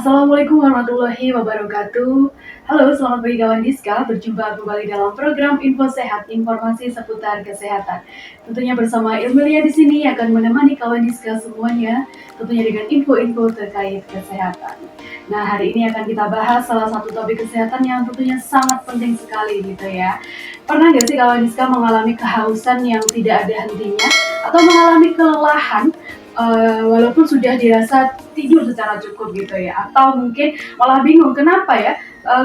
Assalamualaikum warahmatullahi wabarakatuh. Halo, selamat pagi kawan Diska. Berjumpa kembali dalam program Info Sehat, informasi seputar kesehatan. Tentunya bersama Ilmilia di sini akan menemani kawan Diska semuanya, tentunya dengan info-info terkait kesehatan. Nah, hari ini akan kita bahas salah satu topik kesehatan yang tentunya sangat penting sekali gitu ya. Pernah nggak sih kawan Diska mengalami kehausan yang tidak ada hentinya atau mengalami kelelahan walaupun sudah dirasa tidur secara cukup gitu ya, atau mungkin malah bingung kenapa ya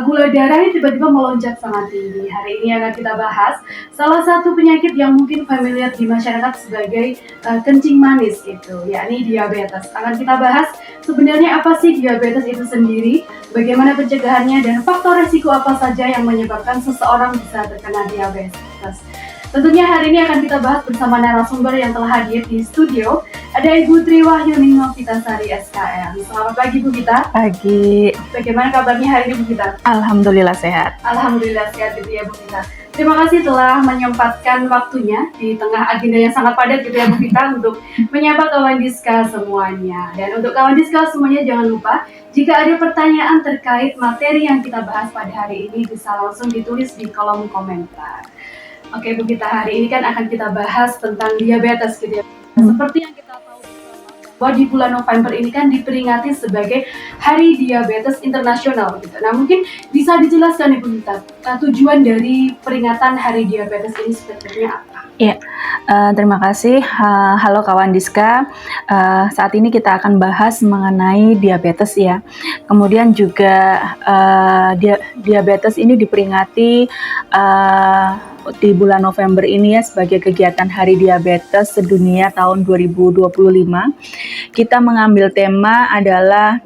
gula darahnya tiba-tiba melonjak sangat tinggi. Hari ini akan kita bahas salah satu penyakit yang mungkin familiar di masyarakat sebagai kencing manis gitu, yakni diabetes. Akan kita bahas sebenarnya apa sih diabetes itu sendiri, bagaimana pencegahannya, dan faktor resiko apa saja yang menyebabkan seseorang bisa terkena diabetes. Tentunya hari ini akan kita bahas bersama narasumber yang telah hadir di studio. Ada Ibu Triwahyuni Novitasari SKM. Selamat pagi Bu Gita. Pagi. Bagaimana kabarnya hari ini Bu Gita? Alhamdulillah sehat. Alhamdulillah sehat gitu ya Bu Gita. Terima kasih telah menyempatkan waktunya di tengah agenda yang sangat padat gitu ya Bu Gita untuk menyapa kawan Diska semuanya. Dan untuk kawan Diska semuanya jangan lupa jika ada pertanyaan terkait materi yang kita bahas pada hari ini bisa langsung ditulis di kolom komentar. Oke Bu Gita, hari ini kan akan kita bahas tentang diabetes gitu ya. Seperti yang kita tahu bahwa di bulan November ini kan diperingati sebagai Hari Diabetes Internasional gitu. Nah mungkin bisa dijelaskan Ibu Gita, tujuan dari peringatan Hari Diabetes ini sebetulnya apa? Iya, terima kasih. Halo kawan Diska. Saat ini kita akan bahas mengenai diabetes ya. Kemudian juga diabetes ini diperingati di bulan November ini ya sebagai kegiatan Hari Diabetes Sedunia tahun 2025. Kita mengambil tema adalah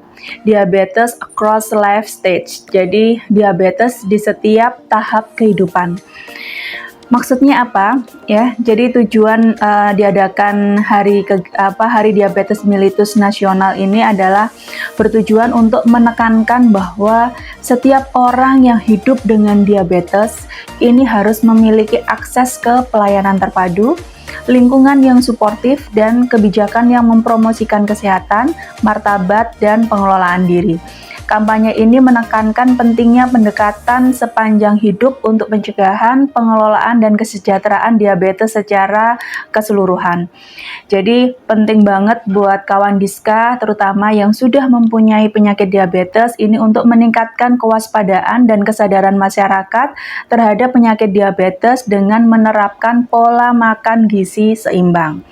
diabetes across life stage. Jadi diabetes di setiap tahap kehidupan. Maksudnya apa ya? Jadi tujuan diadakan Hari Diabetes Mellitus Nasional ini adalah bertujuan untuk menekankan bahwa setiap orang yang hidup dengan diabetes ini harus memiliki akses ke pelayanan terpadu, lingkungan yang suportif, dan kebijakan yang mempromosikan kesehatan, martabat, dan pengelolaan diri. Kampanye ini menekankan pentingnya pendekatan sepanjang hidup untuk pencegahan, pengelolaan, dan kesejahteraan diabetes secara keseluruhan. Jadi penting banget buat kawan Diska, terutama yang sudah mempunyai penyakit diabetes, ini untuk meningkatkan kewaspadaan dan kesadaran masyarakat terhadap penyakit diabetes dengan menerapkan pola makan gizi seimbang.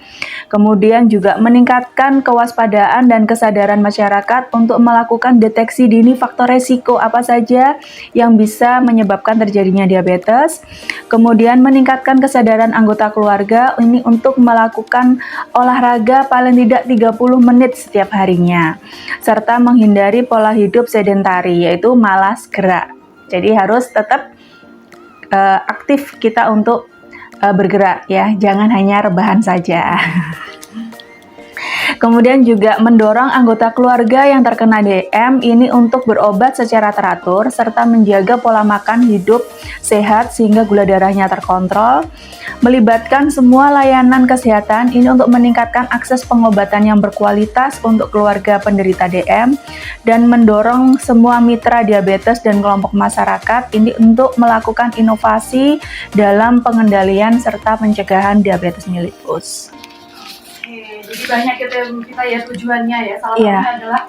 Kemudian juga meningkatkan kewaspadaan dan kesadaran masyarakat untuk melakukan deteksi dini faktor resiko apa saja yang bisa menyebabkan terjadinya diabetes. Kemudian meningkatkan kesadaran anggota keluarga ini untuk melakukan olahraga paling tidak 30 menit setiap harinya. Serta menghindari pola hidup sedentari yaitu malas gerak. Jadi harus tetap aktif kita untuk bergerak ya, jangan hanya rebahan saja. Kemudian juga mendorong anggota keluarga yang terkena DM ini untuk berobat secara teratur serta menjaga pola makan hidup sehat sehingga gula darahnya terkontrol. Melibatkan semua layanan kesehatan ini untuk meningkatkan akses pengobatan yang berkualitas untuk keluarga penderita DM dan mendorong semua mitra diabetes dan kelompok masyarakat ini untuk melakukan inovasi dalam pengendalian serta pencegahan diabetes mellitus. Jadi banyak kita ya tujuannya ya, salah satunya adalah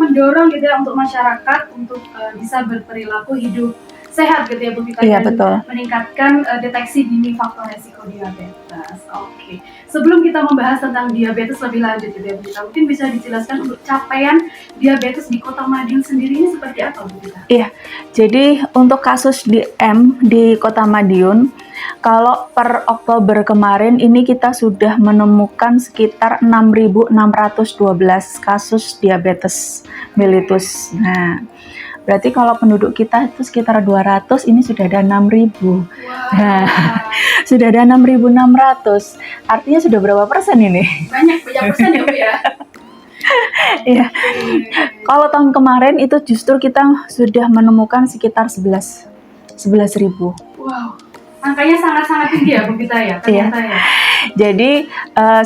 mendorong gitu ya untuk masyarakat untuk bisa berperilaku hidup sehat gitu ya Bu Gita, dan betul. meningkatkan deteksi dini faktor resiko diabetes. Oke. Sebelum kita membahas tentang diabetes lebih lanjut gitu ya Bu Gita, mungkin bisa dijelaskan untuk capaian diabetes di Kota Madiun sendiri ini seperti apa Bu Gita? Iya. Jadi untuk kasus DM di Kota Madiun, kalau per Oktober kemarin ini kita sudah menemukan sekitar 6.612 kasus diabetes mellitus. Nah, berarti kalau penduduk kita itu sekitar 200, ini sudah ada 6.000. Wow. Nah, sudah ada 6.600. Artinya sudah berapa persen ini? Banyak persen ya Bu ya. Iya. Kalau tahun kemarin itu justru kita sudah menemukan sekitar 11.000. Wow. Angkanya sangat-sangat tinggi ya Bu Gita ya ternyata ya. Jadi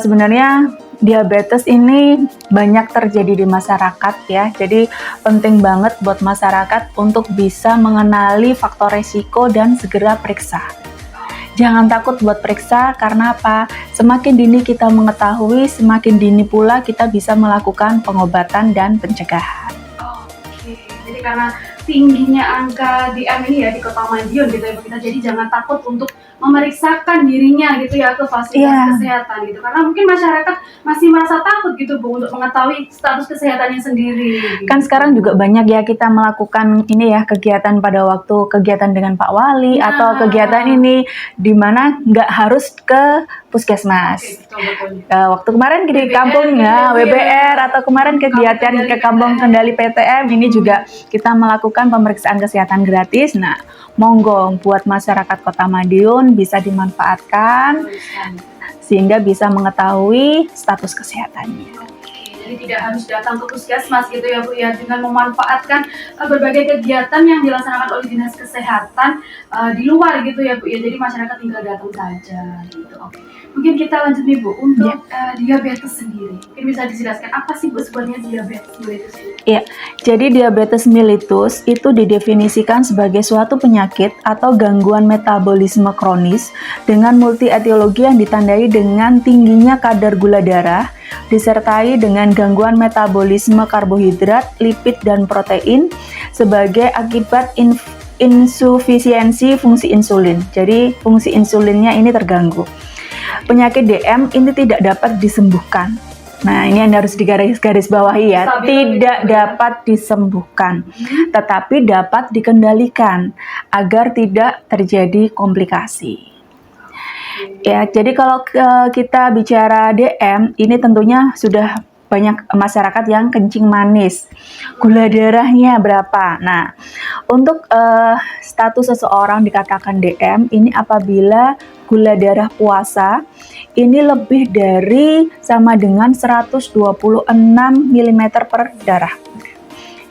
sebenarnya diabetes ini banyak terjadi di masyarakat ya. Jadi penting banget buat masyarakat untuk bisa mengenali faktor resiko dan segera periksa. Jangan takut buat periksa, karena apa? Semakin dini kita mengetahui, semakin dini pula kita bisa melakukan pengobatan dan pencegahan. Oke, jadi karena tingginya angka DM ini ya di Kota Madiun gitu ya Bu Gita, jadi jangan takut untuk memeriksakan dirinya gitu ya ke fasilitas kesehatan gitu, karena mungkin masyarakat masih merasa takut gitu Bu untuk mengetahui status kesehatannya sendiri gitu. Kan sekarang juga banyak ya kita melakukan ini ya, kegiatan pada waktu kegiatan dengan Pak Wali atau kegiatan ini di mana nggak harus ke puskesmas. Betul. Waktu kemarin di kampung ya, WBR atau kemarin kegiatan ke kampung Kendali PTM ini juga kita melakukan pemeriksaan kesehatan gratis. Nah, monggo buat masyarakat Kota Madiun bisa dimanfaatkan sehingga bisa mengetahui status kesehatannya. Jadi tidak harus datang ke puskesmas gitu ya Bu ya, dengan memanfaatkan berbagai kegiatan yang dilaksanakan oleh dinas kesehatan di luar gitu ya Bu ya, jadi masyarakat tinggal datang saja gitu. Oke, mungkin kita lanjut nih Bu untuk diabetes sendiri. Mungkin bisa dijelaskan apa sih Bu sebenarnya diabetes mellitus ini? Iya, jadi diabetes mellitus itu didefinisikan sebagai suatu penyakit atau gangguan metabolisme kronis dengan multi etiologi yang ditandai dengan tingginya kadar gula darah, disertai dengan gangguan metabolisme karbohidrat, lipid, dan protein sebagai akibat insufisiensi fungsi insulin. Jadi fungsi insulinnya ini terganggu. Penyakit DM ini tidak dapat disembuhkan. Nah, ini yang harus digaris bawahi ya, tidak dapat disembuhkan, tetapi dapat dikendalikan agar tidak terjadi komplikasi. Ya, jadi kalau kita bicara DM, ini tentunya sudah banyak masyarakat yang kencing manis. Gula darahnya berapa? Nah, untuk status seseorang dikatakan DM, ini apabila gula darah puasa ini lebih dari sama dengan 126 mm per darah.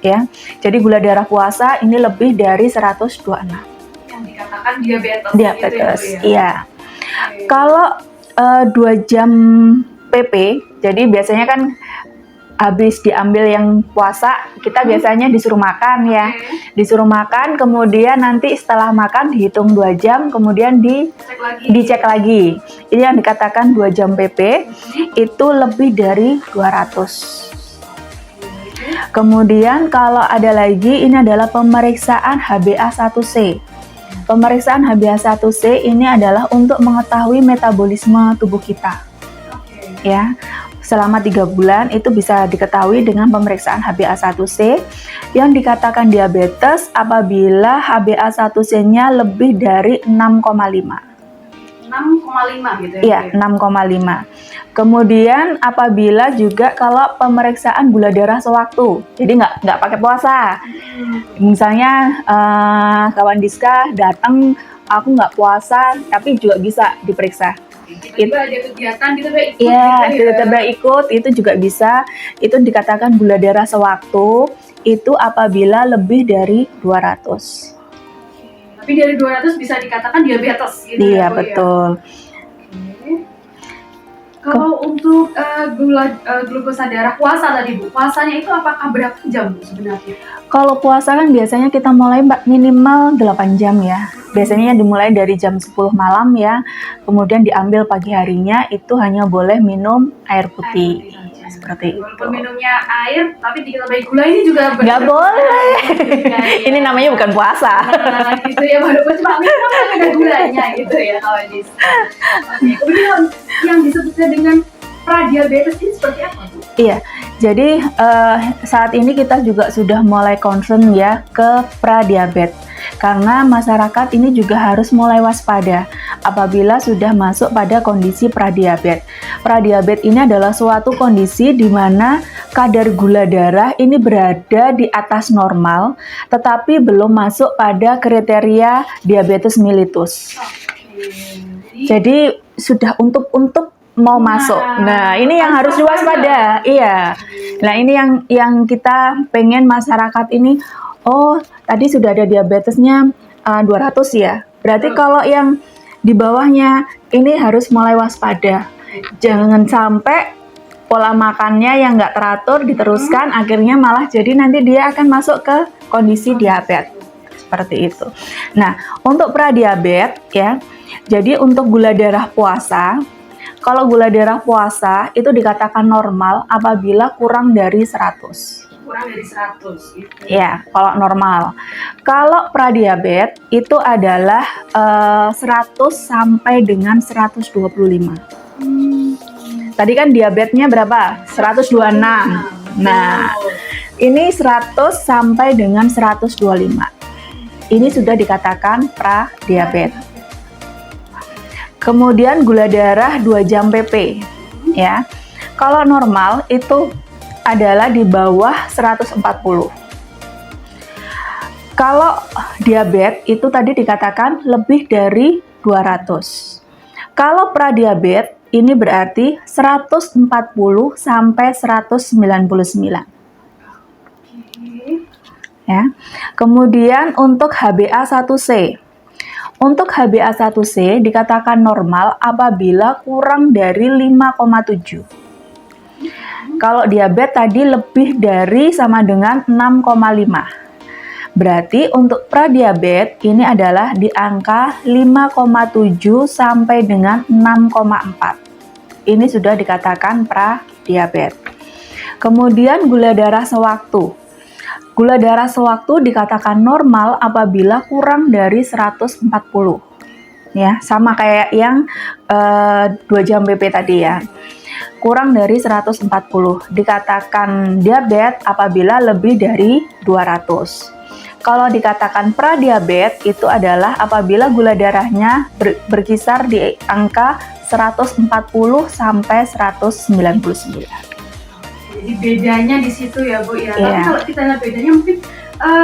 Ya, jadi gula darah puasa ini lebih dari 126. Yang dikatakan diabetes. Diabetes, gitu ya, Bu ya? iya. Kalau 2 jam PP, jadi biasanya kan habis diambil yang puasa, kita biasanya disuruh makan ya. Disuruh makan, kemudian nanti setelah makan dihitung 2 jam, kemudian dicek lagi. Ini yang dikatakan 2 jam PP, itu lebih dari 200. Kemudian kalau ada lagi, ini adalah pemeriksaan HbA1c. Pemeriksaan HbA1c ini adalah untuk mengetahui metabolisme tubuh kita. Ya, selama 3 bulan itu bisa diketahui dengan pemeriksaan HbA1c yang dikatakan diabetes apabila HbA1c-nya lebih dari 6,5. 6,5 gitu ya? Iya, 6,5. Kemudian apabila juga kalau pemeriksaan gula darah sewaktu, jadi nggak pakai puasa. Misalnya kawan Diska datang, aku nggak puasa, tapi juga bisa diperiksa. Itu ada kegiatan gitu ikut. Iya, tiba-tiba ikut itu juga bisa. Itu dikatakan gula darah sewaktu itu apabila lebih dari 200. Tapi dari 200 bisa dikatakan diabetes gitu. Iya, betul. Kalau untuk glukosa darah puasa tadi Bu, puasanya itu apakah berapa jam Bu sebenarnya? Kalau puasa kan biasanya kita mulai minimal 8 jam ya. Biasanya dimulai dari jam 10 malam ya. Kemudian diambil pagi harinya itu hanya boleh minum air putih. Seperti itu. Walaupun minumnya air, tapi ditambahin gula ini juga nggak boleh. Ini namanya bukan puasa. Nah, gitu ya, walaupun cuma minum tapi ada gulanya gitu ya kawan Diska. Oke, kemudian yang disebutkan dengan pradiabetes ini seperti apa Bu? Iya, jadi saat ini kita juga sudah mulai concern ya ke pradiabetes. Karena masyarakat ini juga harus mulai waspada apabila sudah masuk pada kondisi pradiabetes. Pradiabetes ini adalah suatu kondisi di mana kadar gula darah ini berada di atas normal, tetapi belum masuk pada kriteria diabetes mellitus. Jadi sudah untuk mau masuk. Nah, ini yang harus diwaspada. Iya. Nah, ini yang kita pengen masyarakat ini, oh, tadi sudah ada diabetesnya 200 ya. Berarti kalau yang di bawahnya ini harus mulai waspada. Jangan sampai pola makannya yang nggak teratur diteruskan, akhirnya malah jadi nanti dia akan masuk ke kondisi diabetes seperti itu. Nah, untuk pradiabetes ya, jadi untuk gula darah puasa, kalau gula darah puasa itu dikatakan normal apabila kurang dari 100. Kurang dari 100 gitu. Ya, kalau normal. Kalau pradiabetes itu adalah 100 sampai dengan 125. Tadi kan diabetesnya berapa? 126. Nah, ini 100 sampai dengan 125. Ini sudah dikatakan pradiabetes. Kemudian gula darah 2 jam PP ya. Kalau normal itu adalah di bawah 140. Kalau diabetes itu tadi dikatakan lebih dari 200. Kalau pradiabetes ini berarti 140 sampai 199. Ya. Kemudian untuk HbA1c. Untuk HbA1c dikatakan normal apabila kurang dari 5,7. Kalau diabetes tadi lebih dari sama dengan 6,5. Berarti untuk pradiabetes ini adalah di angka 5,7 sampai dengan 6,4. Ini sudah dikatakan pradiabetes. Kemudian gula darah sewaktu. Gula darah sewaktu dikatakan normal apabila kurang dari 140. Ya, sama kayak yang 2 jam PP tadi ya. Kurang dari 140. Dikatakan diabetes apabila lebih dari 200. Kalau dikatakan pradiabetes itu adalah apabila gula darahnya berkisar di angka 140 sampai 199. Jadi bedanya di situ ya Bu ya. Iya. Tapi kalau kita lihat bedanya mungkin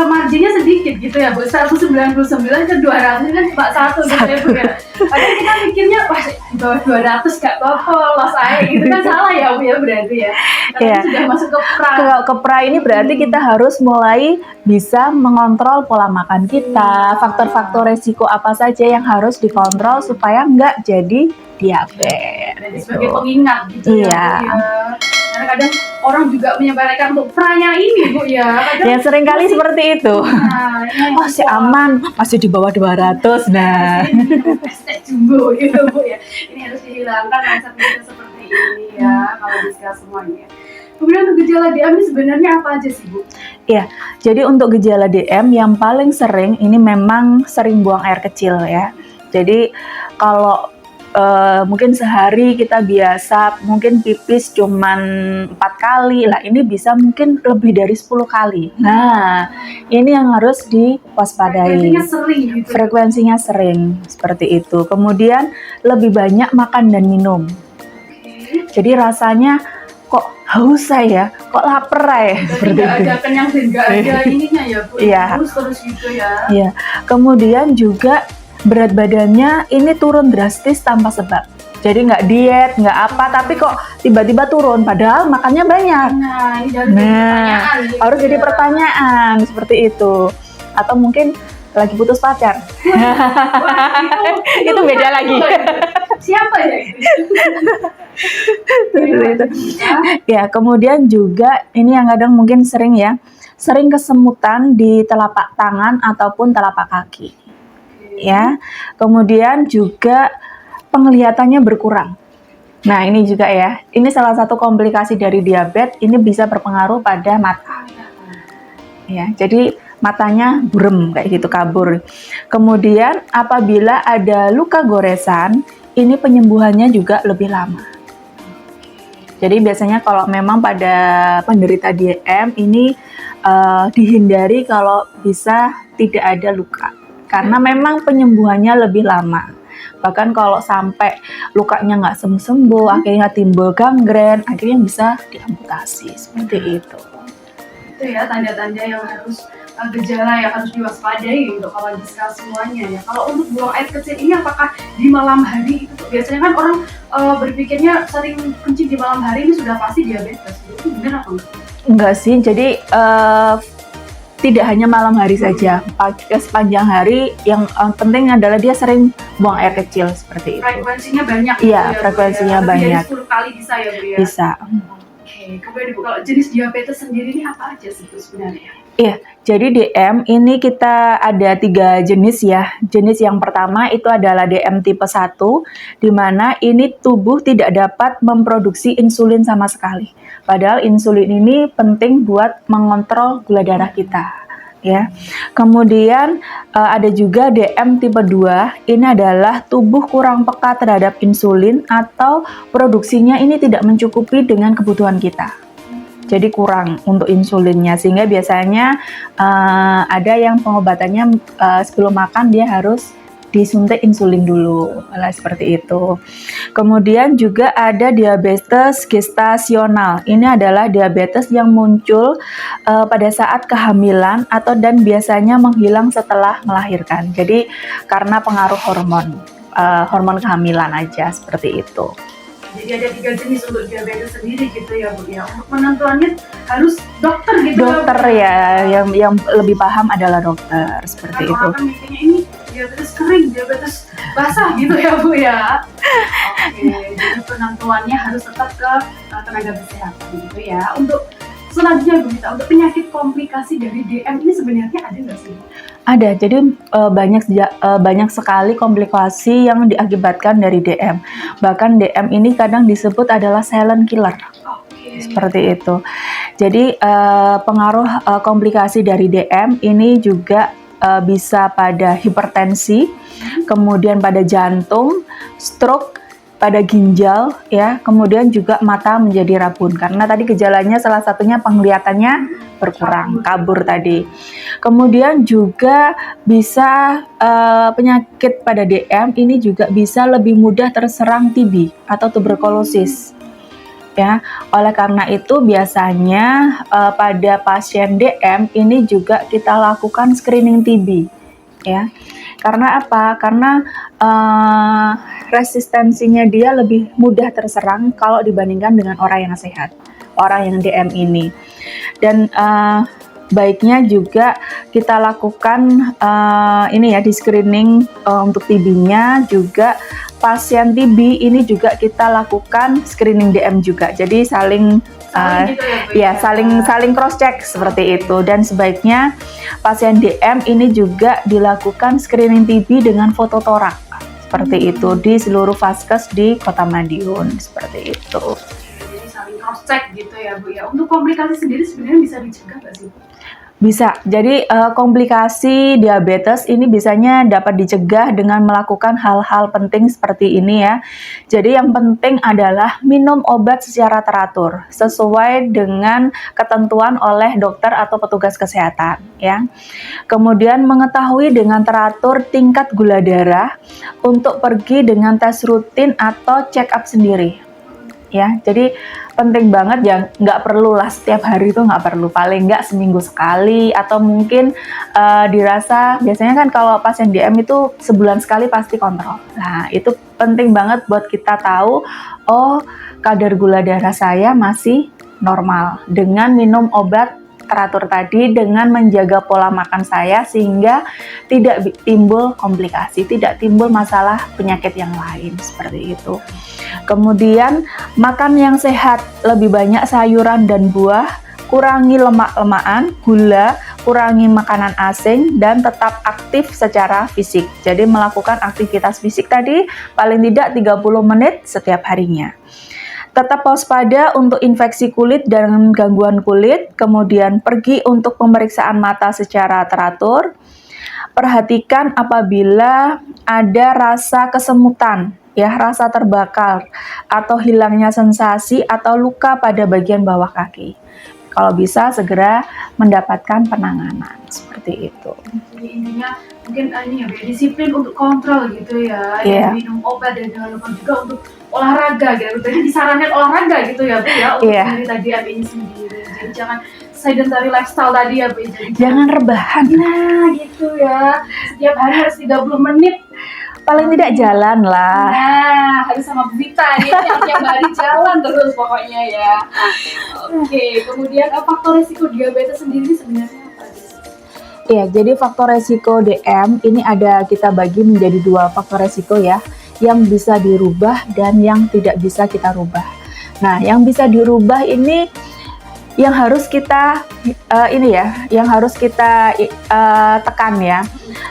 marginnya sedikit gitu ya Bu. 199 ke 200 kan cuma satu gitu ya Bu ya. Padahal kita mikirnya wah di bawah 200 gak apa-apa lolos aja gitu kan, salah ya Bu ya berarti ya. Tapi Iya. sudah masuk ke pra. Ke pra ini berarti kita harus mulai bisa mengontrol pola makan kita, faktor-faktor resiko apa saja yang harus dikontrol supaya nggak jadi diabetes. Jadi sebagai pengingat gitu Iya. ya Bu ya. Karena kadang orang juga menyebarkan untuk pra-nya ini Bu ya. Kadang Ya seringkali seperti itu. nah, ini Masih aman, masih di bawah 200. Nah, hashtag jumbo gitu Bu ya. Ini harus dihilangkan mindset seperti ini ya kalau discuss semuanya. Kemudian untuk gejala DM ini sebenarnya apa aja sih Bu? ya. Jadi untuk gejala DM yang paling sering ini memang sering buang air kecil ya. Jadi kalau mungkin sehari kita biasa mungkin pipis cuman 4 kali lah, ini bisa mungkin lebih dari 10 kali. Nah, ini yang harus diwaspadai. Frekuensinya sering gitu. Frekuensinya sering seperti itu. Kemudian lebih banyak makan dan minum. Jadi rasanya kok haus ya, kok lapar ya, seperti Nggak itu. ada kenyang dan nggak ada ininya ya Bu. Iya. Terus gitu ya. Iya. Kemudian juga berat badannya ini turun drastis tanpa sebab. Jadi nggak diet, nggak apa, tapi kok tiba-tiba turun padahal makannya banyak. Nah, ini dari Nah, pertanyaan gitu harus jadi ya. pertanyaan seperti itu. Atau mungkin lagi putus pacar. Wah, Itu beda lagi. Siapa ya? Seperti itu. Ya, kemudian juga ini yang kadang mungkin sering ya, sering kesemutan di telapak tangan ataupun telapak kaki. Ya, kemudian juga penglihatannya berkurang. Nah, ini juga ya, ini salah satu komplikasi dari diabetes, ini bisa berpengaruh pada mata. Ya, jadi matanya burem kayak gitu, kabur. Kemudian apabila ada luka goresan, ini penyembuhannya juga lebih lama. Jadi biasanya kalau memang pada penderita DM ini dihindari kalau bisa tidak ada luka. Karena memang penyembuhannya lebih lama. Bahkan kalau sampai lukanya nggak sembuh, akhirnya timbul gangren, akhirnya bisa diamputasi seperti itu. Itu ya tanda-tanda yang harus gejala yang harus diwaspadai untuk kawan discuss semuanya ya. Kalau untuk buang air kecil ini apakah di malam hari itu biasanya kan orang berpikirnya sering kencing di malam hari ini sudah pasti diabetes. Itu benar apa enggak? Enggak sih, jadi tidak hanya malam hari saja, sepanjang hari yang penting adalah dia sering buang air kecil seperti itu. Frekuensinya banyak. Iya, gitu ya, Bu, frekuensinya ya. Lebih banyak. dari 10 kali bisa ya Bu ya. Bisa. Oke, kemudian Ibu kalau jenis diabetes sendiri ini apa aja sih Bu sebenarnya? Iya, jadi DM ini kita ada 3 jenis ya. Jenis yang pertama itu adalah DM tipe 1, di mana ini tubuh tidak dapat memproduksi insulin sama sekali. Padahal insulin ini penting buat mengontrol gula darah kita. Ya. Kemudian ada juga DM tipe 2, ini adalah tubuh kurang peka terhadap insulin atau produksinya ini tidak mencukupi dengan kebutuhan kita. Jadi kurang untuk insulinnya, sehingga biasanya ada yang pengobatannya sebelum makan dia harus disuntik insulin dulu, seperti itu. Kemudian juga ada diabetes gestasional. Ini adalah diabetes yang muncul pada saat kehamilan dan biasanya menghilang setelah melahirkan. Jadi karena pengaruh hormon kehamilan aja, seperti itu. Jadi ada 3 jenis untuk diabetes sendiri gitu ya Bu ya. Untuk penentuannya harus dokter gitu. Dokter ya, yang lebih paham adalah dokter, seperti itu. Orang kan mikirnya ini diabetes kering, diabetes basah gitu ya Bu ya. Oke, jadi penentuannya harus tetap ke tenaga kesehatan gitu ya. Untuk selanjutnya Bu Gita, untuk penyakit komplikasi dari DM ini sebenarnya ada nggak sih? Ada, jadi banyak sekali komplikasi yang diakibatkan dari DM. Bahkan DM ini kadang disebut adalah silent killer. Seperti itu. Jadi pengaruh komplikasi dari DM ini juga bisa pada hipertensi, kemudian pada jantung, stroke, pada ginjal, ya, kemudian juga mata menjadi rabun karena tadi gejalanya salah satunya penglihatannya berkurang, kabur tadi. Kemudian juga bisa penyakit pada DM ini juga bisa lebih mudah terserang TB atau tuberkulosis. Ya, oleh karena itu biasanya pada pasien DM ini juga kita lakukan screening TB, ya. Karena apa? Karena resistensinya dia lebih mudah terserang kalau dibandingkan dengan orang yang sehat, orang yang DM ini. Dan baiknya juga kita lakukan ini ya, di screening untuk TB-nya juga. Pasien TB ini juga kita lakukan screening DM juga. Jadi saling saling cross check seperti itu. Dan sebaiknya pasien DM ini juga dilakukan screening TB dengan foto torak seperti itu di seluruh vaskes di Kota Madiun, seperti itu. Jadi saling cross check gitu ya Bu ya. Untuk komplikasi sendiri sebenarnya bisa dicegah nggak sih Bu? Bisa. Jadi komplikasi diabetes ini biasanya dapat dicegah dengan melakukan hal-hal penting seperti ini ya. Jadi yang penting adalah minum obat secara teratur sesuai dengan ketentuan oleh dokter atau petugas kesehatan ya. Kemudian mengetahui dengan teratur tingkat gula darah untuk pergi dengan tes rutin atau check up sendiri. Ya, jadi penting banget ya, nggak perlu lah setiap hari itu, nggak perlu, paling nggak seminggu sekali atau mungkin dirasa biasanya kan kalau pasien DM itu sebulan sekali pasti kontrol. Nah itu penting banget buat kita tahu, oh kadar gula darah saya masih normal dengan minum obat teratur tadi, dengan menjaga pola makan saya sehingga tidak timbul komplikasi, tidak timbul masalah penyakit yang lain seperti itu. Kemudian makan yang sehat, lebih banyak sayuran dan buah, kurangi lemak-lemakan, gula, kurangi makanan asing, dan tetap aktif secara fisik. Jadi melakukan aktivitas fisik tadi paling tidak 30 menit setiap harinya. Tetap waspada untuk infeksi kulit dan gangguan kulit, kemudian pergi untuk pemeriksaan mata secara teratur. Perhatikan apabila ada rasa kesemutan, ya, rasa terbakar, atau hilangnya sensasi atau luka pada bagian bawah kaki. Kalau bisa segera mendapatkan penanganan seperti itu. Jadi intinya mungkin ini ya, disiplin untuk kontrol gitu ya, minum obat dan jangan lupa juga untuk olahraga gitu. Jadi disarankan olahraga gitu ya Bu ya, untuk dari tadi ini sendiri. Jadi jangan sedentary lifestyle tadi ya Bu. Jadi jangan rebahan. Nah gitu ya, setiap hari harus 30 menit. Paling tidak jalan lah. Nah, harus sama Bu Gita nih, yang tiap hari jalan terus pokoknya ya. Oke, kemudian faktor risiko diabetes sendiri sebenarnya apa sih? Ya, jadi faktor risiko DM ini kita bagi menjadi 2 faktor risiko ya, yang bisa dirubah dan yang tidak bisa kita rubah. Nah, yang bisa dirubah ini yang harus kita yang harus kita tekan ya.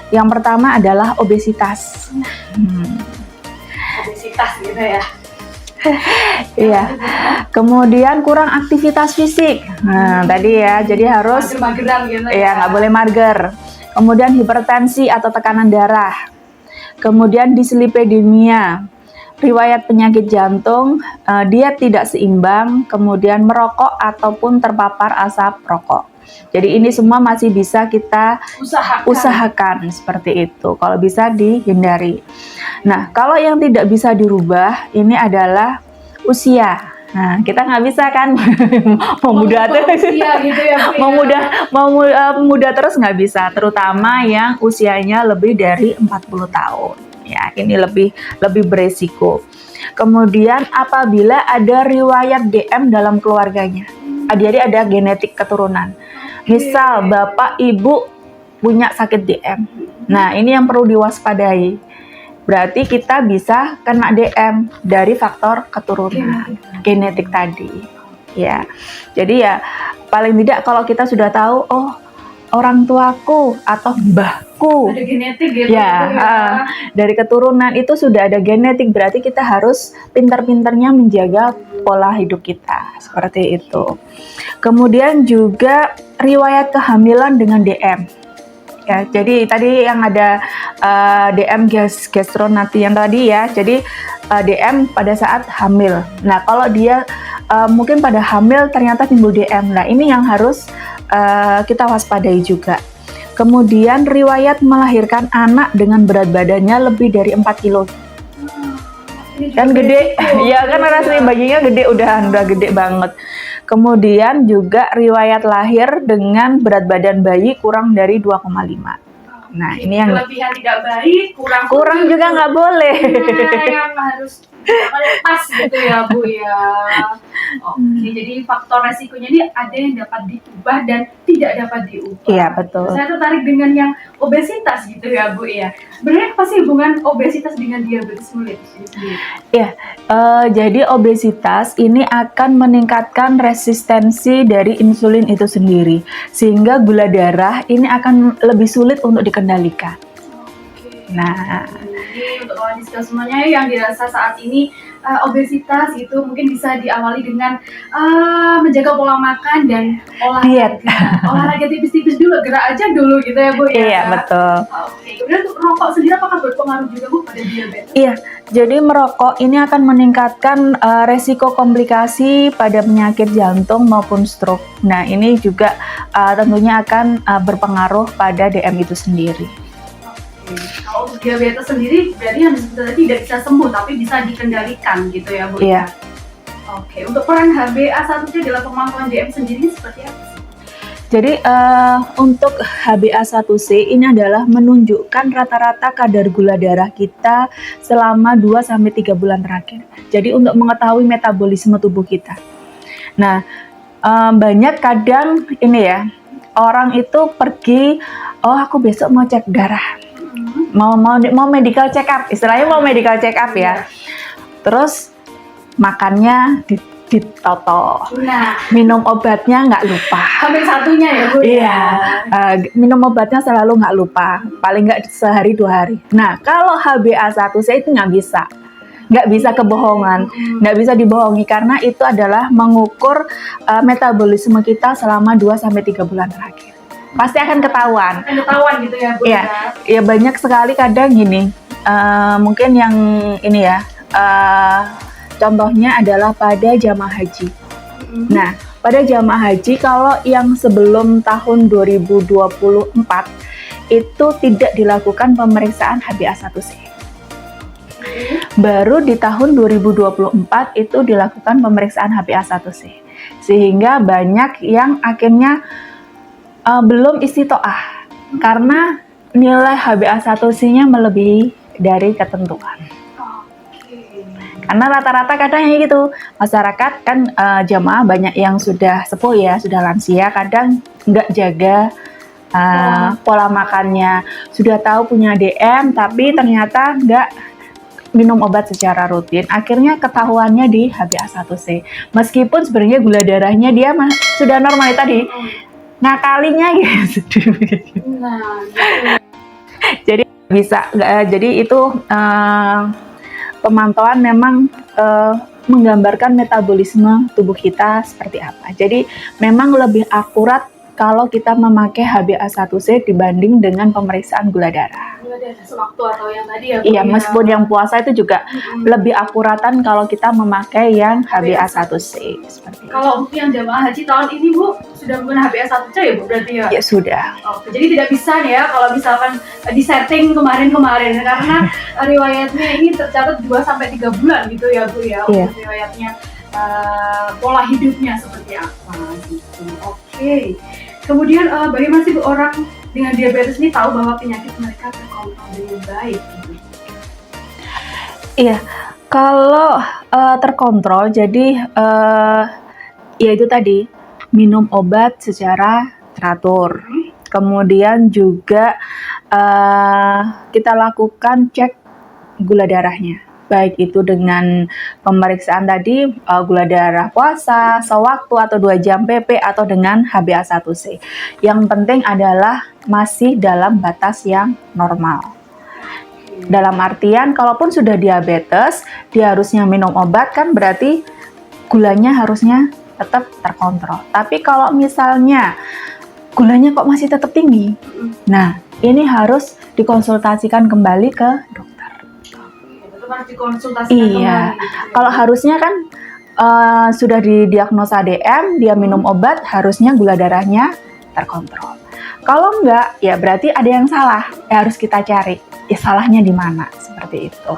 Yang pertama adalah obesitas. Obesitas gitu ya. Iya. Kemudian kurang aktivitas fisik. Nah, tadi ya, jadi harus mager-mageran gitu ya, nggak boleh mager. Kemudian hipertensi atau tekanan darah. Kemudian dislipidemia, riwayat penyakit jantung, diet tidak seimbang, kemudian merokok ataupun terpapar asap rokok. Jadi ini semua masih bisa kita usahakan seperti itu, kalau bisa dihindari. Nah, kalau yang tidak bisa dirubah, ini adalah usia. Nah, kita nggak bisa kan mau muda terus, gitu ya, muda terus nggak bisa, terutama yang usianya lebih dari 40 tahun. Ya, ini lebih beresiko. Kemudian apabila ada riwayat DM dalam keluarganya, jadi ada genetik keturunan. Misal bapak ibu punya sakit DM. Nah, ini yang perlu diwaspadai. Berarti kita bisa kena DM dari faktor keturunan genetik tadi. Ya. Jadi ya paling tidak kalau kita sudah tahu, oh, orang tuaku atau mbahku ada genetik gitu ya, dari keturunan itu sudah ada genetik, berarti kita harus pintar-pintarnya menjaga pola hidup kita seperti itu. Kemudian juga riwayat kehamilan dengan DM ya, jadi tadi yang ada DM gastronati yang tadi ya, jadi DM pada saat hamil. Nah, kalau dia mungkin pada hamil ternyata timbul DM, nah ini yang harus kita waspadai juga. Kemudian riwayat melahirkan anak dengan berat badannya lebih dari 4 kilo. Kan gede, ya kan rasanya bayinya gede, udah gede banget. Kemudian juga riwayat lahir dengan berat badan bayi kurang dari 2,5. Nah, ini yang kelebihan tidak baik, kurang juga nggak boleh. Nah, yang harus pas gitu ya Bu ya. Oke, jadi faktor resikonya ini ada yang dapat diubah dan tidak dapat diubah. Iya, betul. Saya tertarik dengan yang obesitas gitu ya Bu ya. Sebenarnya apa sih hubungan obesitas dengan diabetes mellitus ini sendiri? Iya, jadi obesitas ini akan meningkatkan resistensi dari insulin itu sendiri, sehingga gula darah ini akan lebih sulit untuk dikendalikan. Nah, jadi untuk kawan diskusi semuanya yang dirasa saat ini obesitas itu mungkin bisa diawali dengan menjaga pola makan dan olahraga tipis-tipis dulu, gerak aja dulu gitu ya Bu ya. Iya, betul. Oke, kemudian untuk rokok sendiri apakah berpengaruh juga Bu pada diabetes? Iya, jadi merokok ini akan meningkatkan resiko komplikasi pada penyakit jantung maupun stroke. Nah, ini juga tentunya akan berpengaruh pada DM itu sendiri. Kalau untuk diabetes sendiri berarti yang disebut tadi tidak bisa sembuh tapi bisa dikendalikan gitu ya Bu? Iya. Oke, untuk peran HbA1c dalam pemantauan DM sendiri seperti apa sih? Jadi untuk HbA1c ini adalah menunjukkan rata-rata kadar gula darah kita selama 2-3 bulan terakhir. Jadi untuk mengetahui metabolisme tubuh kita. Nah, banyak kadang ini ya, orang itu pergi, oh aku besok mau cek darah. Mau medical check up, istilahnya mau medical check up ya. Terus makannya ditoto, minum obatnya nggak lupa. Hamil satunya ya Bu? Iya, minum obatnya selalu nggak lupa, paling nggak sehari 2 hari. Nah, kalau HbA1c itu nggak bisa kebohongan, nggak bisa dibohongi karena itu adalah mengukur metabolisme kita selama 2-3 bulan terakhir. Pasti akan ketahuan. Gitu ya Bu? Ya banyak sekali kadang gini, mungkin yang ini ya, contohnya adalah pada jamaah haji. Nah, pada jamaah haji kalau yang sebelum tahun 2024 itu tidak dilakukan pemeriksaan HbA1c. Baru di tahun 2024 itu dilakukan pemeriksaan HbA1c. Sehingga banyak yang akhirnya belum istitoah karena nilai HbA1c-nya melebihi dari ketentuan. Karena rata-rata kadang yang gitu, masyarakat kan jamaah banyak yang sudah sepuh ya, sudah lansia, kadang nggak jaga pola makannya. Sudah tahu punya DM, tapi ternyata minum obat secara rutin, akhirnya ketahuannya di HbA1c. Meskipun sebenarnya gula darahnya dia sudah normal tadi, ngakalinya gitu. Nah, gitu. Jadi bisa, jadi itu pemantauan memang menggambarkan metabolisme tubuh kita seperti apa. Jadi memang lebih akurat kalau kita memakai HbA1c dibanding dengan pemeriksaan gula darah. Gula darah sewaktu atau yang tadi ya Bu? Iya, meskipun yang puasa itu juga lebih akuratan kalau kita memakai yang HbA1c seperti itu. Kalau untuk yang jamaah haji tahun ini Bu sudah menggunakan HbA1c ya Bu berarti ya? Ya sudah. Oke, jadi tidak bisa nih ya kalau misalkan disetting kemarin-kemarin karena riwayatnya ini tercatat 2-3 bulan gitu ya Bu ya, Iya. untuk riwayatnya pola hidupnya seperti apa gitu. Oke. Kemudian bagaimana sih Bu orang dengan diabetes ini tahu bahwa penyakit mereka terkontrol dengan baik gitu? Iya, kalau terkontrol, jadi ya itu tadi minum obat secara teratur. Kemudian juga kita lakukan cek gula darahnya, baik itu dengan pemeriksaan tadi gula darah puasa sewaktu atau 2 jam PP atau dengan HbA1c. Yang penting adalah masih dalam batas yang normal. Dalam artian kalaupun sudah diabetes, dia harusnya minum obat kan berarti gulanya harusnya tetap terkontrol. Tapi kalau misalnya gulanya kok masih tetap tinggi, nah ini harus dikonsultasikan kembali ke dokter. Harus dikonsultasikan Iya, kembali, gitu. kalau harusnya kan sudah didiagnosa DM, dia minum obat, harusnya gula darahnya terkontrol. Kalau enggak, ya berarti ada yang salah, ya harus kita cari, ya salahnya di mana, seperti itu.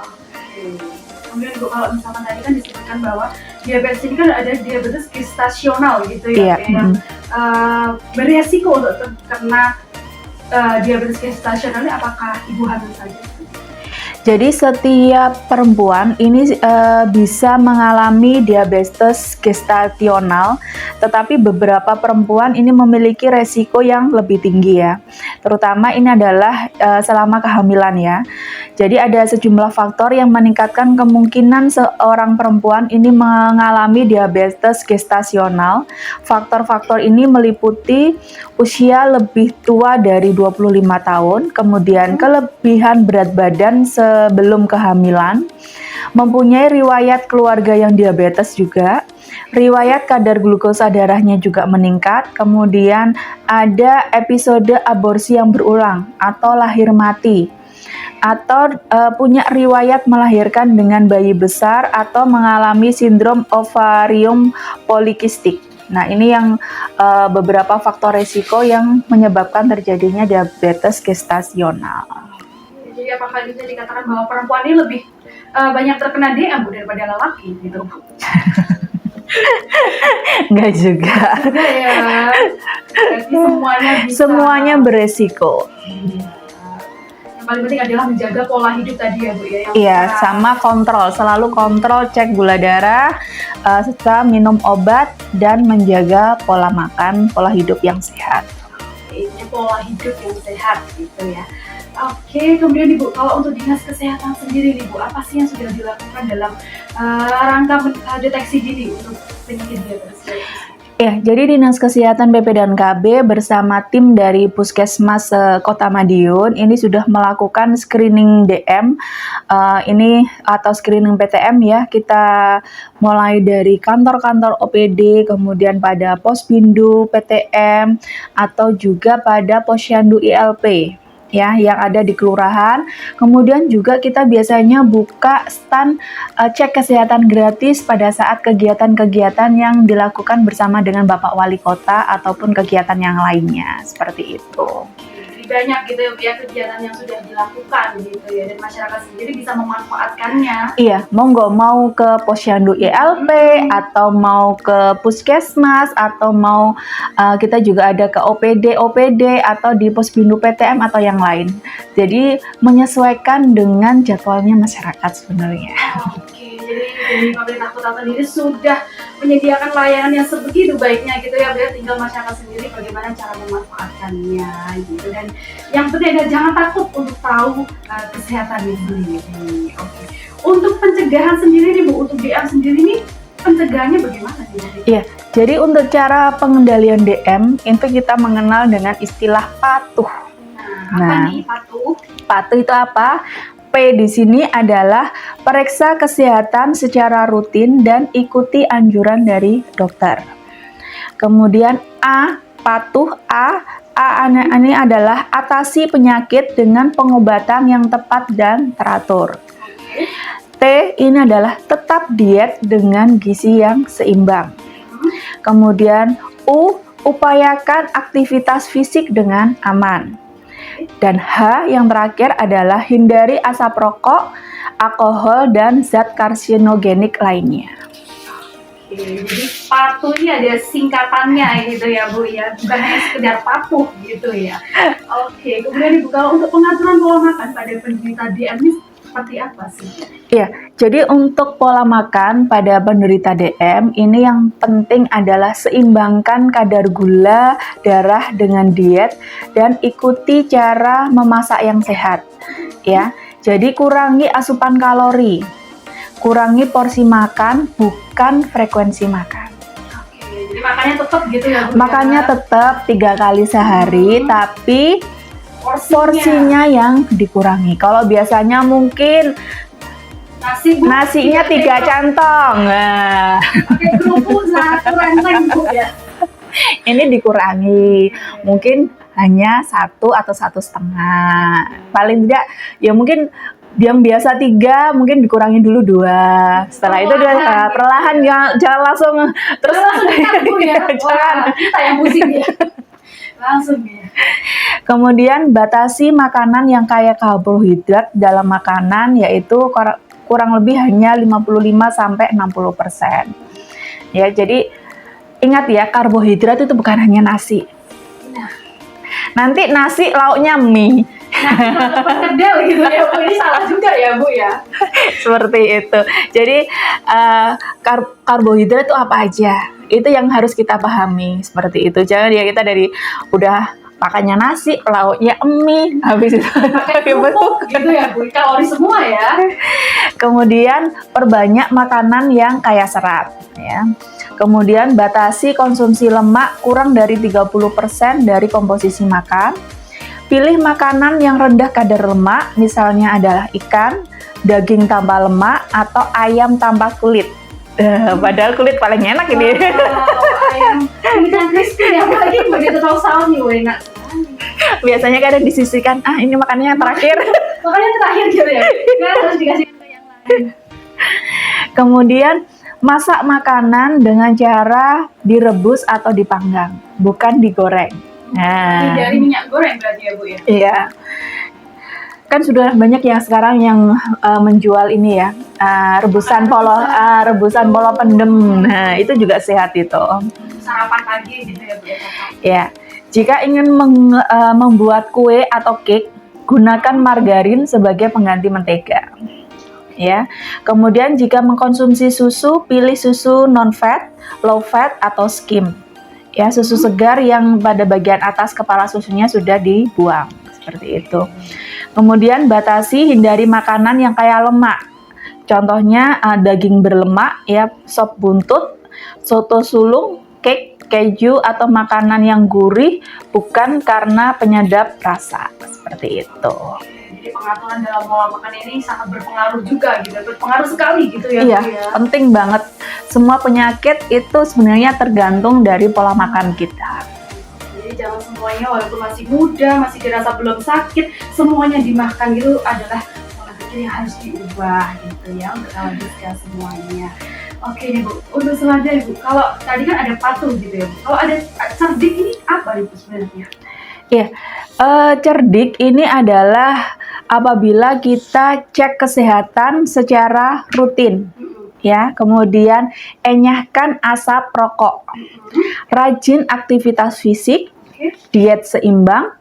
Kemudian Bu, kalau misalkan tadi kan disebutkan bahwa diabetes ini kan ada diabetes gestasional gitu Iya, ya, yang beresiko untuk terkena diabetes gestasional ini apakah ibu hamil saja? Jadi setiap perempuan ini bisa mengalami diabetes gestasional, tetapi beberapa perempuan ini memiliki resiko yang lebih tinggi ya. Terutama ini adalah selama kehamilan ya. Jadi ada sejumlah faktor yang meningkatkan kemungkinan seorang perempuan ini mengalami diabetes gestasional. Faktor-faktor ini meliputi usia lebih tua dari 25 tahun, kemudian kelebihan berat badan sebelum kehamilan, mempunyai riwayat keluarga yang diabetes juga, riwayat kadar glukosa darahnya juga meningkat, kemudian ada episode aborsi yang berulang atau lahir mati, atau punya riwayat melahirkan dengan bayi besar atau mengalami sindrom ovarium polikistik. Nah, ini yang beberapa faktor resiko yang menyebabkan terjadinya diabetes gestasional. Jadi apakah bisa dikatakan bahwa perempuan ini lebih banyak terkena DM Bu daripada lelaki gitu Bu? Enggak juga. Enggak ya. Berarti semuanya bisa. Semuanya beresiko. Yang paling penting adalah menjaga pola hidup tadi ya Bu ya. Iya, sama kontrol, selalu kontrol cek gula darah, serta minum obat dan menjaga pola makan, pola hidup yang sehat. Ini pola hidup yang sehat gitu ya. Oke, kemudian Ibu, kalau untuk Dinas Kesehatan sendiri nih Bu, apa sih yang sudah dilakukan dalam rangka deteksi dini untuk penyakit diabetes? Ya, jadi Dinas Kesehatan PP dan KB bersama tim dari Puskesmas Kota Madiun ini sudah melakukan screening DM ini atau screening PTM ya. Kita mulai dari kantor-kantor OPD, kemudian pada Pospindu PTM atau juga pada Posyandu ILP. Ya, yang ada di kelurahan. Kemudian juga kita biasanya buka stand cek kesehatan gratis pada saat kegiatan-kegiatan yang dilakukan bersama dengan Bapak Wali Kota ataupun kegiatan yang lainnya, seperti itu. Banyak gitu ya kegiatan yang sudah dilakukan gitu ya, dan masyarakat sendiri bisa memanfaatkannya. Iya, monggo mau ke Posyandu ILP atau mau ke Puskesmas atau mau kita juga ada ke OPD atau di Pospindu PTM atau yang lain. Jadi menyesuaikan dengan jadwalnya masyarakat sebenarnya. Oke, jadi dari pemerintah kota sendiri sudah menyediakan layanan yang sebegitu baiknya gitu ya Bu ya, tinggal masyarakat sendiri bagaimana cara memanfaatkannya gitu. Dan yang penting adalah jangan takut untuk tahu kesehatan sendiri. Oke. Untuk pencegahan sendiri nih Bu, untuk DM sendiri nih pencegahannya bagaimana nih Bu? Iya, jadi untuk cara pengendalian DM itu kita mengenal dengan istilah patuh. Apa nih patuh? Patuh itu apa? P di sini adalah periksa kesehatan secara rutin dan ikuti anjuran dari dokter. Kemudian A, patuh A ini adalah atasi penyakit dengan pengobatan yang tepat dan teratur. T ini adalah tetap diet dengan gizi yang seimbang. Kemudian U, upayakan aktivitas fisik dengan aman. Dan H yang terakhir adalah hindari asap rokok, alkohol, dan zat karsinogenik lainnya. Oke, jadi patuh ini ada singkatannya gitu ya Bu ya, bukan hanya sekedar patuh gitu ya. Oke, kemudian Ibu kalau untuk pengaturan pola makan pada penderita DM ini seperti apa sih? Iya, jadi untuk pola makan pada penderita DM ini yang penting adalah seimbangkan kadar gula darah dengan diet dan ikuti cara memasak yang sehat. Ya, jadi kurangi asupan kalori, kurangi porsi makan, bukan frekuensi makan. Oke, jadi makannya tetap gitu ya Bu? Makannya tetap 3 kali sehari, tapi porsinya yang dikurangi. Kalau biasanya mungkin nasinya 3 cantong. Nah, pakai kerupuk satu rantang Bu ya. Ini dikurangi. Mungkin hanya 1 atau 1,5. Paling tidak ya mungkin yang biasa 3 mungkin dikurangi dulu 2. Setelah itu udah perlahan jangan langsung terus langsung Bu ya. Jangan kita yang pusing ya. Langsung ya. Kemudian batasi makanan yang kaya karbohidrat dalam makanan, yaitu kurang lebih hanya 55-60%. Ya, jadi ingat ya, karbohidrat itu bukan hanya nasi. Nanti nasi lauknya mie. Perkedel gitu ya Bu, ini salah juga ya Bu ya. Seperti itu. Jadi karbohidrat itu apa aja? Itu yang harus kita pahami seperti itu. Jangan ya kita dari udah makannya nasi, lauknya mie, habis itu pakai kerupuk gitu ya Bu, kalori semua ya. Kemudian perbanyak makanan yang kaya serat ya. Kemudian batasi konsumsi lemak kurang dari 30% dari komposisi makan. Pilih makanan yang rendah kadar lemak, misalnya adalah ikan, daging tanpa lemak, atau ayam tanpa kulit. Padahal kulit paling enak ini. Ayam ikan crispy ya, apalagi begitu tahu saus nih, enak. Biasanya kadang disisihkan, ini makannya yang terakhir. Makannya terakhir gitu ya, nggak harus dikasih ke yang lain. Kemudian masak makanan dengan cara direbus atau dipanggang, bukan digoreng. Nah, dari minyak goreng berarti ya Bu ya? Iya. Kan sudah banyak yang sekarang yang menjual ini ya, rebusan polo pendem. Nah, itu juga sehat itu. Sarapan pagi gitu ya Bu ya? Ya. Jika ingin membuat kue atau cake, gunakan margarin sebagai pengganti mentega. Ya. Kemudian jika mengkonsumsi susu, pilih susu non-fat, low fat atau skim. Ya, susu segar yang pada bagian atas kepala susunya sudah dibuang, seperti itu. Kemudian batasi hindari makanan yang kaya lemak. Contohnya daging berlemak, ya, sop buntut, soto sulung, cake, keju atau makanan yang gurih bukan karena penyedap rasa, seperti itu. Jadi pengaturan dalam pola makan ini sangat berpengaruh juga gitu, berpengaruh sekali gitu ya. Iya, ya. Penting banget. Semua penyakit itu sebenarnya tergantung dari pola makan kita. Jadi jangan semuanya walaupun masih muda, masih dirasa belum sakit, semuanya dimakan gitu adalah pola pikir yang harus diubah gitu ya untuk kawan Diska semuanya. Oke nih Bu, untuk selanjutnya Bu, kalau tadi kan ada patuh gitu ya Bu, kalau ada cerdik ini apa Ibu sebenarnya? Iya, cerdik ini adalah apabila kita cek kesehatan secara rutin. Ya, kemudian enyahkan asap rokok, rajin aktivitas fisik, diet seimbang,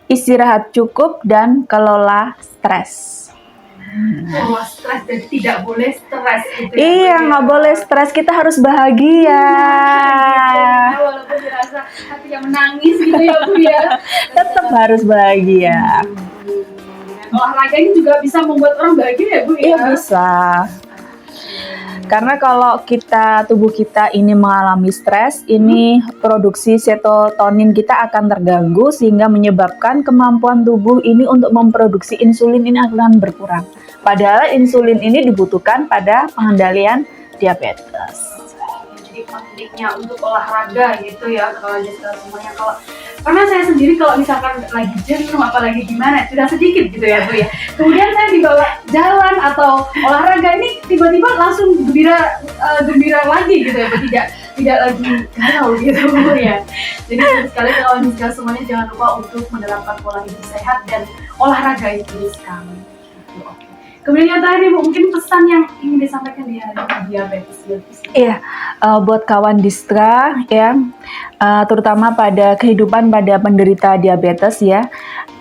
istirahat cukup, dan kelola stres. Wah, stres jadi tidak boleh stres gitu ya, Bu, Iya, ya. nggak boleh stres, kita harus bahagia. Nah, gitu. Walaupun dirasa hatinya menangis gitu ya, Bu, ya. Tetap harus bahagia. Olahraga ini juga bisa membuat orang bahagia ya, Bu, ya? Iya, bisa. Karena kalau tubuh kita ini mengalami stres, ini produksi serotonin kita akan terganggu sehingga menyebabkan kemampuan tubuh ini untuk memproduksi insulin ini akan berkurang. Padahal insulin ini dibutuhkan pada pengendalian diabetes. Jadi pentingnya untuk olahraga gitu ya, kalau semuanya. Karena saya sendiri kalau misalkan lagi jenuh apalagi gimana tidak sedikit gitu ya, Bu, ya. Kemudian saya dibawa jalan atau olahraga ini tiba-tiba langsung gembira lagi gitu ya, Bu. Tidak lagi galau gitu, Bu, ya. Jadi sekali kalau semuanya jangan lupa untuk menerapkan pola hidup sehat dan olahraga itu sekali. Gitu, oke. Kemudian yang terakhir, Bu, mungkin pesan yang ingin disampaikan di hari diabetes. Iya, buat kawan Diska ya, terutama pada kehidupan pada penderita diabetes ya.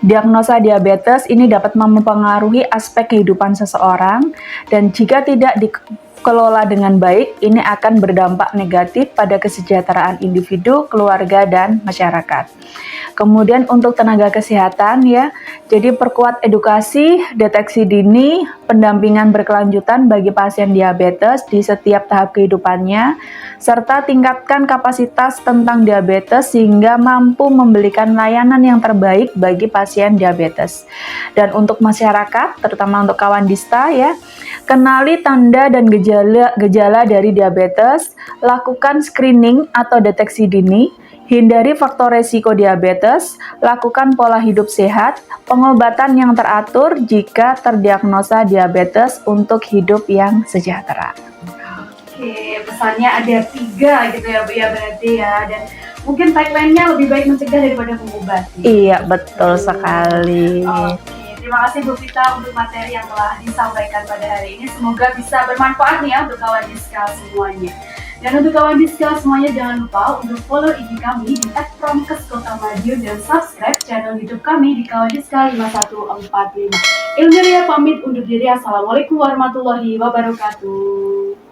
Diagnosa diabetes ini dapat mempengaruhi aspek kehidupan seseorang dan jika tidak dikelola dengan baik, ini akan berdampak negatif pada kesejahteraan individu, keluarga, dan masyarakat. Kemudian untuk tenaga kesehatan ya, jadi perkuat edukasi, deteksi dini, pendampingan berkelanjutan bagi pasien diabetes di setiap tahap kehidupannya, serta tingkatkan kapasitas tentang diabetes sehingga mampu memberikan layanan yang terbaik bagi pasien diabetes. Dan untuk masyarakat, terutama untuk kawan Dista ya, kenali tanda dan gejala dari diabetes, lakukan screening atau deteksi dini, hindari faktor resiko diabetes, lakukan pola hidup sehat, pengobatan yang teratur jika terdiagnosa diabetes untuk hidup yang sejahtera. Oke, pesannya ada 3 gitu ya, Bu, ya, berarti ya. Dan mungkin tagline-nya lebih baik mencegah daripada mengobati. Iya, betul sekali. Oke, terima kasih Bu Vita untuk materi yang telah disampaikan pada hari ini. Semoga bisa bermanfaat nih ya untuk kawan Diska semuanya. Dan untuk kawan Diska semuanya jangan lupa untuk follow IG kami di @promkes_kota_madiun dan subscribe channel YouTube kami di kawan Diska 5145. Ilmiria pamit undur diri. Assalamualaikum warahmatullahi wabarakatuh.